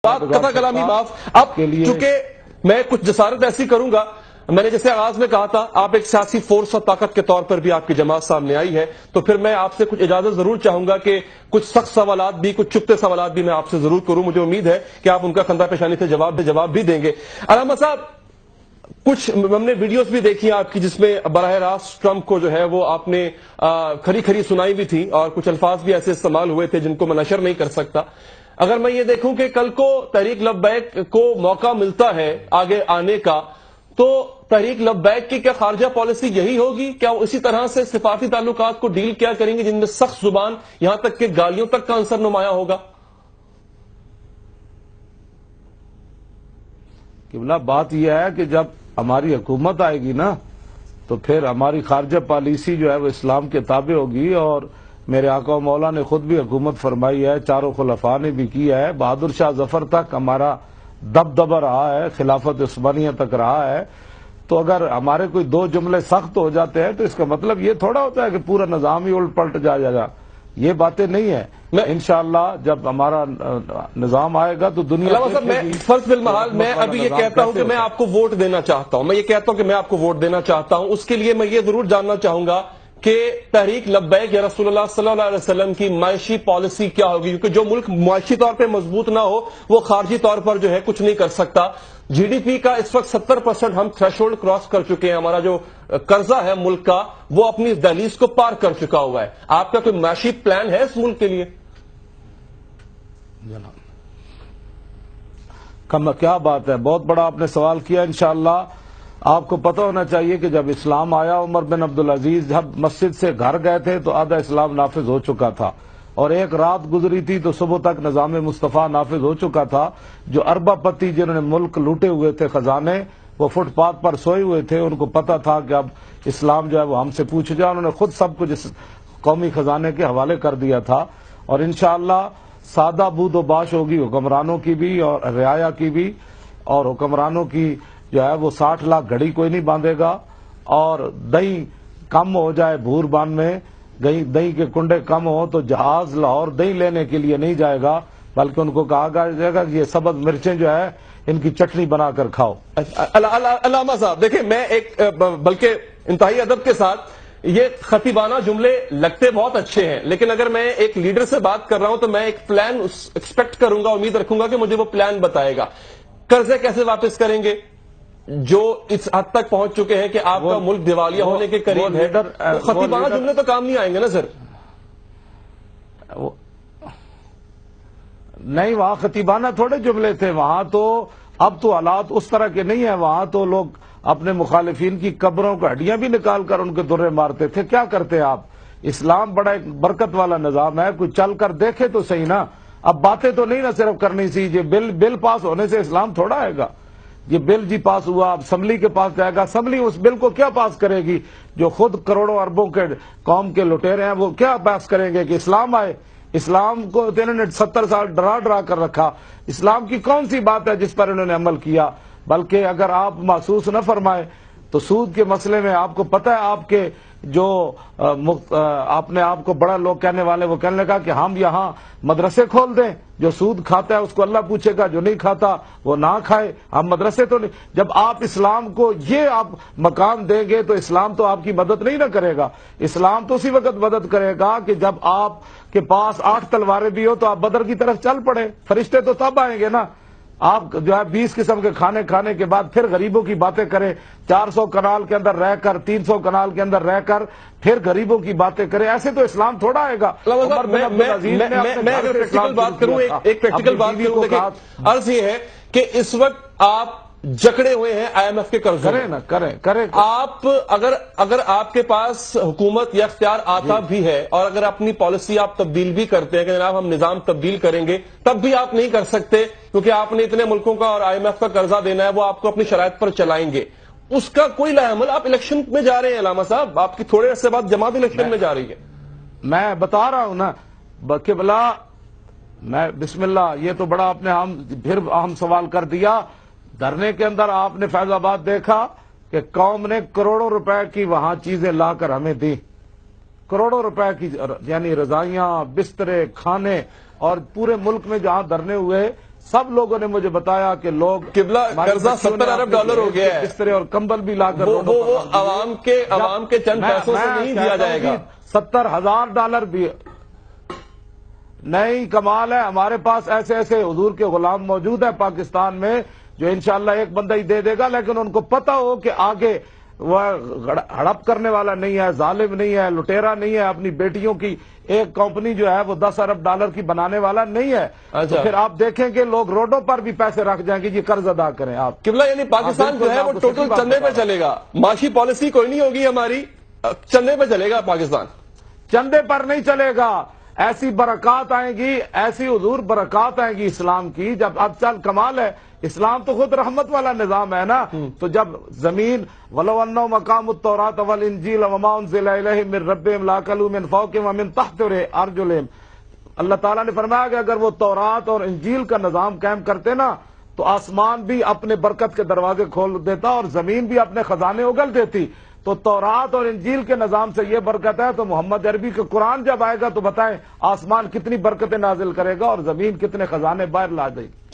قطع کلامی معاف. اب چونکہ میں کچھ جسارت ایسی کروں گا، میں نے جیسے آغاز میں کہا تھا آپ ایک سیاسی فورس اور طاقت کے طور پر بھی آپ کی جماعت سامنے آئی ہے، تو پھر میں آپ سے کچھ اجازت ضرور چاہوں گا کہ کچھ سخت سوالات بھی، کچھ چپتے سوالات بھی میں آپ سے ضرور کروں. مجھے امید ہے کہ آپ ان کا خندہ پیشانی سے جواب بھی دیں گے. علامہ صاحب، کچھ ہم نے ویڈیوز بھی دیکھی آپ کی جس میں براہ راست ٹرمپ کو جو ہے وہ آپ نے کھری سنائی بھی تھی، اور کچھ الفاظ بھی ایسے استعمال ہوئے تھے جن کو میں نشر نہیں کر سکتا. اگر میں یہ دیکھوں کہ کل کو تحریک لبیک کو موقع ملتا ہے آگے آنے کا، تو تحریک لبیک کی کیا خارجہ پالیسی یہی ہوگی؟ کیا وہ اسی طرح سے سفارتی تعلقات کو ڈیل کیا کریں گے جن میں سخت زبان، یہاں تک کہ گالیوں تک کا عنصر نمایاں ہوگا؟ قبلہ بات یہ ہے کہ جب ہماری حکومت آئے گی نا تو پھر ہماری خارجہ پالیسی جو ہے وہ اسلام کے تابع ہوگی. اور میرے آقا و مولا نے خود بھی حکومت فرمائی ہے، چاروں خلفاء نے بھی کی ہے. بہادر شاہ ظفر تک ہمارا دبدبہ رہا ہے، خلافت عثمانیہ تک رہا ہے. تو اگر ہمارے کوئی دو جملے سخت ہو جاتے ہیں تو اس کا مطلب یہ تھوڑا ہوتا ہے کہ پورا نظام ہی الٹ پلٹ جائے گا. یہ باتیں نہیں ہیں. انشاءاللہ جب ہمارا نظام آئے گا تو دنیا میں فرض بالمحال میں ابھی یہ کہتا ہوں کہ میں آپ کو ووٹ دینا چاہتا ہوں، اس کے لیے میں یہ ضرور جاننا چاہوں گا کہ تحریک لبیک یا رسول اللہ صلی اللہ علیہ وسلم کی معاشی پالیسی کیا ہوگی، کیونکہ جو ملک معاشی طور پہ مضبوط نہ ہو وہ خارجی طور پر جو ہے کچھ نہیں کر سکتا. جی ڈی پی کا اس وقت 70% ہم تھریشولڈ کراس کر چکے ہیں. ہمارا جو قرضہ ہے ملک کا وہ اپنی دہلیز کو پار کر چکا ہوا ہے. آپ کا کوئی معاشی پلان ہے اس ملک کے لیے؟ کیا بات ہے، بہت بڑا آپ نے سوال کیا. انشاءاللہ آپ کو پتہ ہونا چاہیے کہ جب اسلام آیا، عمر بن عبدالعزیز جب مسجد سے گھر گئے تھے تو آدھا اسلام نافذ ہو چکا تھا، اور ایک رات گزری تھی تو صبح تک نظام مصطفیٰ نافذ ہو چکا تھا. جو اربہ پتی جنہوں نے ملک لوٹے ہوئے تھے خزانے، وہ فٹ پاتھ پر سوئے ہوئے تھے. ان کو پتہ تھا کہ اب اسلام جو ہے وہ ہم سے پوچھ جائے. انہوں نے خود سب کچھ اس قومی خزانے کے حوالے کر دیا تھا. اور انشاءاللہ سادہ بود و باش ہوگی حکمرانوں کی بھی اور رعایا کی بھی. اور حکمرانوں کی جو ہے وہ 60 لاکھ گھڑی کوئی نہیں باندھے گا. اور دہی کم ہو جائے بھور بان میں، دہی کے کنڈے کم ہو تو جہاز لاہور دہی لینے کے لیے نہیں جائے گا، بلکہ ان کو کہا جائے گا کہ یہ سبز مرچیں جو ہے ان کی چٹنی بنا کر کھاؤ. علامہ صاحب دیکھیں، میں ایک بلکہ انتہائی ادب کے ساتھ، یہ خطیبانہ جملے لگتے بہت اچھے ہیں، لیکن اگر میں ایک لیڈر سے بات کر رہا ہوں تو میں ایک پلان ایکسپیکٹ کروں گا، امید رکھوں گا کہ مجھے وہ پلان بتائے گا. قرضے کیسے واپس کریں گے جو اس حد تک پہنچ چکے ہیں کہ آپ کا ملک دیوالیہ ہونے کے قریب ہے؟ خطیبانہ جملے تو کام نہیں آئیں گے نا سر؟ نہیں، وہاں خطیبانہ تھوڑے جملے تھے. وہاں تو اب تو حالات اس طرح کے نہیں ہیں. وہاں تو لوگ اپنے مخالفین کی قبروں کو ہڈیاں بھی نکال کر ان کے درے مارتے تھے. کیا کرتے آپ؟ اسلام بڑا ایک برکت والا نظام ہے، کوئی چل کر دیکھے تو صحیح نا. اب باتیں تو نہیں نہ صرف کرنی سی. یہ بل پاس ہونے سے اسلام تھوڑا آئے گا. یہ بل جی پاس ہوا، اب اسمبلی کے پاس جائے گا. اسمبلی اس بل کو کیا پاس کرے گی؟ جو خود کروڑوں اربوں کے قوم کے لٹیرے ہیں وہ کیا پاس کریں گے کہ اسلام آئے؟ اسلام کو انہوں نے 70 سال ڈرا کر رکھا. اسلام کی کون سی بات ہے جس پر انہوں نے عمل کیا؟ بلکہ اگر آپ محسوس نہ فرمائے تو سود کے مسئلے میں آپ کو پتہ ہے، آپ کے جو اپنے آپ کو بڑا لوگ کہنے والے، وہ کہنے لگا کہ ہم یہاں مدرسے کھول دیں، جو سود کھاتا ہے اس کو اللہ پوچھے گا، جو نہیں کھاتا وہ نہ کھائے. ہم مدرسے تو نہیں. جب آپ اسلام کو یہ آپ مقام دیں گے تو اسلام تو آپ کی مدد نہیں نہ کرے گا. اسلام تو اسی وقت مدد کرے گا کہ جب آپ کے پاس 8 تلواریں بھی ہو تو آپ بدر کی طرف چل پڑے. فرشتے تو تب آئیں گے نا. آپ جو ہے 20 قسم کے کھانے کھانے کے بعد پھر غریبوں کی باتیں کریں، 400 کنال کے اندر رہ کر، 300 کنال کے اندر رہ کر پھر غریبوں کی باتیں کریں. ایسے تو اسلام تھوڑا آئے گا. میں اگر پریکٹیکل بات کروں، ایک پریکٹیکل بات کروں، دیکھیں عرض یہ ہے کہ اس وقت آپ جکڑے ہوئے ہیں آئی ایم ایف کے قرض. کریں آپ اگر آپ کے پاس حکومت یا اختیار آتا بھی ہے اور اگر اپنی پالیسی آپ تبدیل بھی کرتے ہیں کہ جناب ہم نظام تبدیل کریں گے، تب بھی آپ نہیں کر سکتے کیونکہ آپ نے اتنے ملکوں کا اور آئی ایم ایف کا قرضہ دینا ہے، وہ آپ کو اپنی شرائط پر چلائیں گے. اس کا کوئی لا عمل. آپ الیکشن میں جا رہے ہیں علامہ صاحب، آپ کی تھوڑے عرصے بعد جماعت الیکشن میں جا رہی ہے. میں بتا رہا ہوں نا کہ بلا میں بسم اللہ، یہ تو بڑا آپ نے پھر اہم سوال کر دیا. دھرنے کے اندر آپ نے فیض آباد دیکھا کہ قوم نے کروڑوں روپے کی وہاں چیزیں لا کر ہمیں دی. کروڑوں روپے کی، یعنی رضائیاں، بسترے، کھانے. اور پورے ملک میں جہاں دھرنے ہوئے سب لوگوں نے مجھے بتایا کہ لوگ قبلہ ہماری قرضہ بچیوں نے 70 ارب آپ کے ڈالر ہو گیا ہے، بسترے اور کمبل بھی لا کر وہ روڈوں پر رکھ دیے۔ عوام کے چند پیسوں سے نہیں دیا جائے گا۔ 70,000 بھی نہیں، کمال ہے، ہمارے پاس ایسے ایسے حضور کے غلام موجود ہیں پاکستان میں جو انشاءاللہ ایک بندہ ہی دے دے گا، لیکن ان کو پتہ ہو کہ آگے وہ ہڑپ کرنے والا نہیں ہے، ظالم نہیں ہے، لٹیرا نہیں ہے، اپنی بیٹیوں کی ایک کمپنی جو ہے وہ 10 ارب ڈالر کی بنانے والا نہیں ہے۔ تو پھر آپ دیکھیں کہ لوگ روڈوں پر بھی پیسے رکھ جائیں گے، یہ قرض ادا کریں آپ۔ قبلہ یعنی پاکستان جو ہے وہ ٹوٹل چندے پہ چلے گا، معاشی پالیسی کوئی نہیں ہوگی ہماری، چندے پہ چلے گا پاکستان۔ چندے پر نہیں چلے گا، ایسی برکات آئیں گی، ایسی حضور برکات آئیں گی اسلام کی۔ جب اب چل کمال ہے، اسلام تو خود رحمت والا نظام ہے نا، تو جب زمین وَلَوْ أَنَّهُمْ أَقَامُوا التَّوْرَاةَ وَالْإِنْجِيلَ وَمَا أُنزِلَ إِلَيْهِم مِّن رَّبِّهِمْ لَأَكَلُوا مِن فَوْقِهِمْ وَمِن تَحْتِ أَرْجُلِهِمْ۔ اللہ تعالیٰ نے فرمایا کہ اگر وہ تورات اور انجیل کا نظام قائم کرتے نا تو آسمان بھی اپنے برکت کے دروازے کھول دیتا اور زمین بھی اپنے خزانے اگل دیتی۔ تو تورات اور انجیل کے نظام سے یہ برکت ہے، تو محمد عربی کے قرآن جب آئے گا تو بتائیں آسمان کتنی برکتیں نازل کرے گا اور زمین کتنے خزانے باہر لا دے گی۔